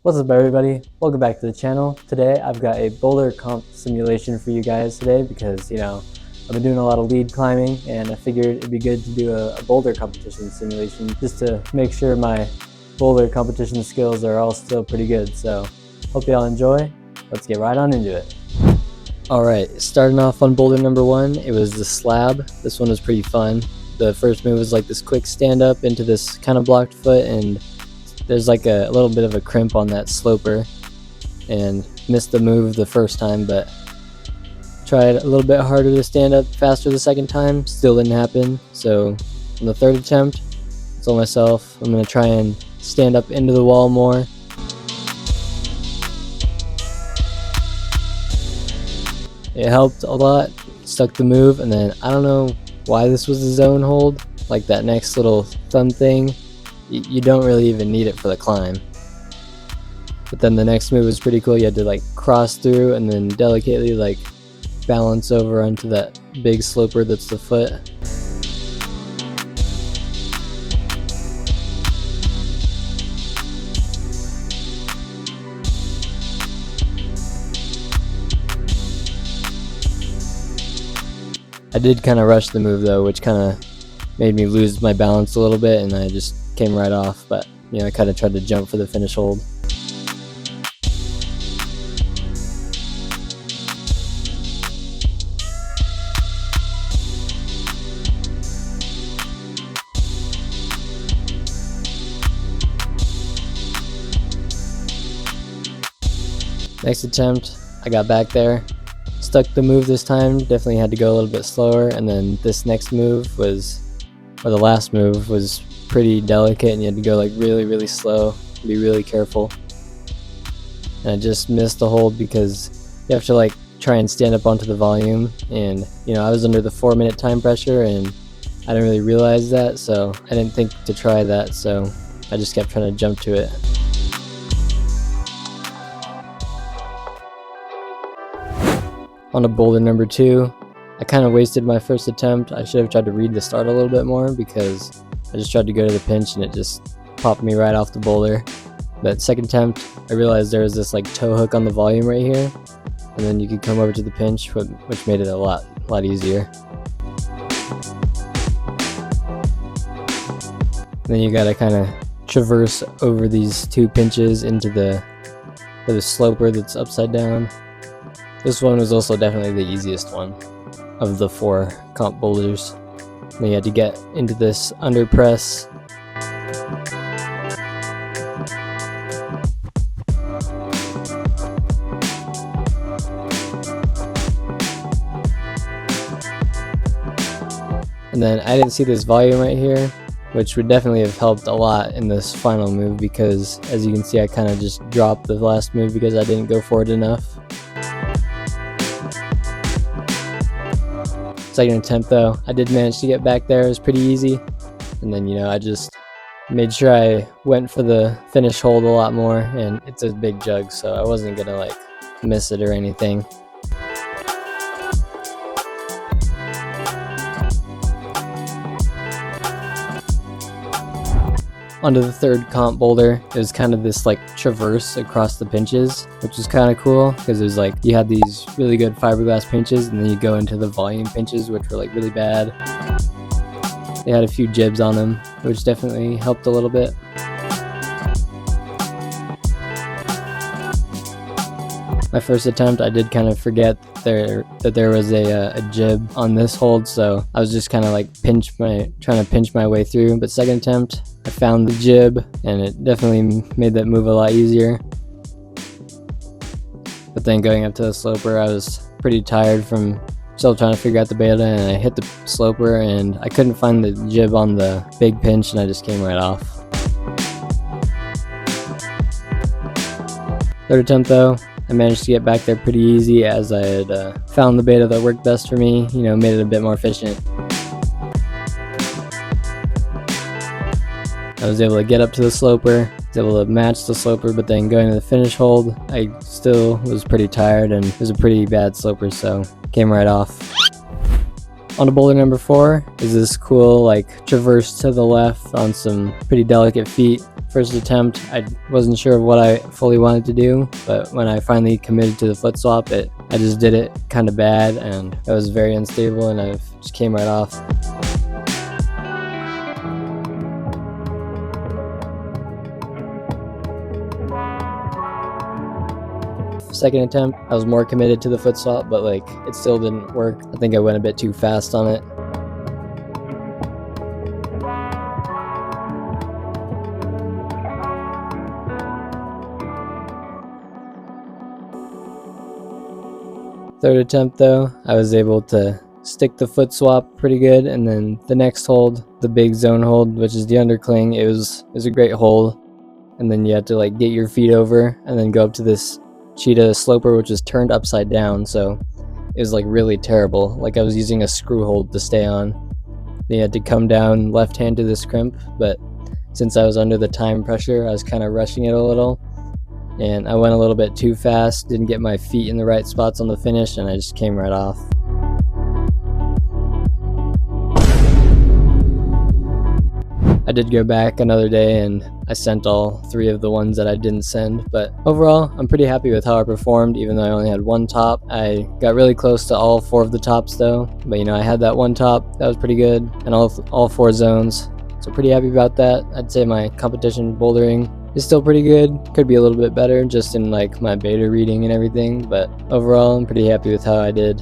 What's up everybody, welcome back to the channel. Today I've got a boulder comp simulation for you guys today because I've been doing a lot of lead climbing and I figured it'd be good to do a boulder competition simulation just to make sure my boulder competition skills are all still pretty good. So hope y'all enjoy. Let's get right on into it. Alright, starting off on boulder number 1, it was the slab. This one was pretty fun. The first move was like this quick stand up into this kind of blocked foot, and there's like a little bit of a crimp on that sloper, and missed the move the first time, but tried a little bit harder to stand up faster the second time, still didn't happen. So on the third attempt, I told myself I'm going to try and stand up into the wall more. It helped a lot, stuck the move, and then I don't know why this was the zone hold, like that next little thumb thing. You don't really even need it for the climb. But then the next move was pretty cool. You had to like cross through and then delicately like balance over onto that big sloper that's the foot. I did kind of rush the move though, which kind of made me lose my balance a little bit, and I just came right off, but I kind of tried to jump for the finish hold. Next attempt, I got back there, stuck the move this time, definitely had to go a little bit slower, and then this next move was, or the last move was pretty delicate, and you had to go like really slow, be really careful. And I just missed the hold because you have to like try and stand up onto the volume, and I was under the 4-minute time pressure and I didn't really realize that, so I didn't think to try that, so I just kept trying to jump to it. On to boulder number 2, I kind of wasted my first attempt. I should have tried to read the start a little bit more because I just tried to go to the pinch and it just popped me right off the boulder. But second attempt, I realized there was this like toe hook on the volume right here, and then you could come over to the pinch, which made it a lot easier. And then you gotta kind of traverse over these 2 pinches into the sloper that's upside down. This one was also definitely the easiest one of the 4 comp boulders. And you had to get into this under press. And then I didn't see this volume right here, which would definitely have helped a lot in this final move, because as you can see I kind of just dropped the last move because I didn't go for it enough. Second attempt though, I did manage to get back there. It was pretty easy, and then I just made sure I went for the finish hold a lot more, and it's a big jug so I wasn't gonna like miss it or anything. Onto the third comp boulder. It was kind of this like traverse across the pinches, which was kind of cool because it was like you had these really good fiberglass pinches and then you go into the volume pinches, which were like really bad. They had a few jibs on them, which definitely helped a little bit. My first attempt, I did kind of forget that there was a jib on this hold, so I was just kind of like trying to pinch my way through. But second attempt, I found the jib, and it definitely made that move a lot easier. But then going up to the sloper, I was pretty tired from still trying to figure out the beta, and I hit the sloper and I couldn't find the jib on the big pinch, and I just came right off. Third attempt though, I managed to get back there pretty easy as I had found the beta that worked best for me, made it a bit more efficient. I was able to get up to the sloper, was able to match the sloper, but then going to the finish hold, I still was pretty tired and it was a pretty bad sloper, so came right off. On to boulder number 4 is this cool like traverse to the left on some pretty delicate feet. first attempt, I wasn't sure of what I fully wanted to do, but when I finally committed to the foot swap, I just did it kind of bad, and it was very unstable, and I just came right off. Second attempt, I was more committed to the foot swap, but like it still didn't work. I think I went a bit too fast on it. Third attempt though, I was able to stick the foot swap pretty good, and then the next hold, the big zone hold, which is the undercling, it was a great hold. And then you had to like get your feet over and then go up to this cheetah sloper, which is turned upside down, so it was like really terrible. Like I was using a screw hold to stay on. Then you had to come down left hand to this crimp, but since I was under the time pressure, I was kind of rushing it a little, and I went a little bit too fast, didn't get my feet in the right spots on the finish, and I just came right off. I did go back another day and I sent all 3 of the ones that I didn't send, but overall I'm pretty happy with how I performed. Even though I only had 1 top, I got really close to all 4 of the tops though, but you know, I had that 1 top that was pretty good, and all 4 zones, so pretty happy about that. I'd say my competition bouldering is still pretty good, could be a little bit better just in like my beta reading and everything, but overall I'm pretty happy with how I did.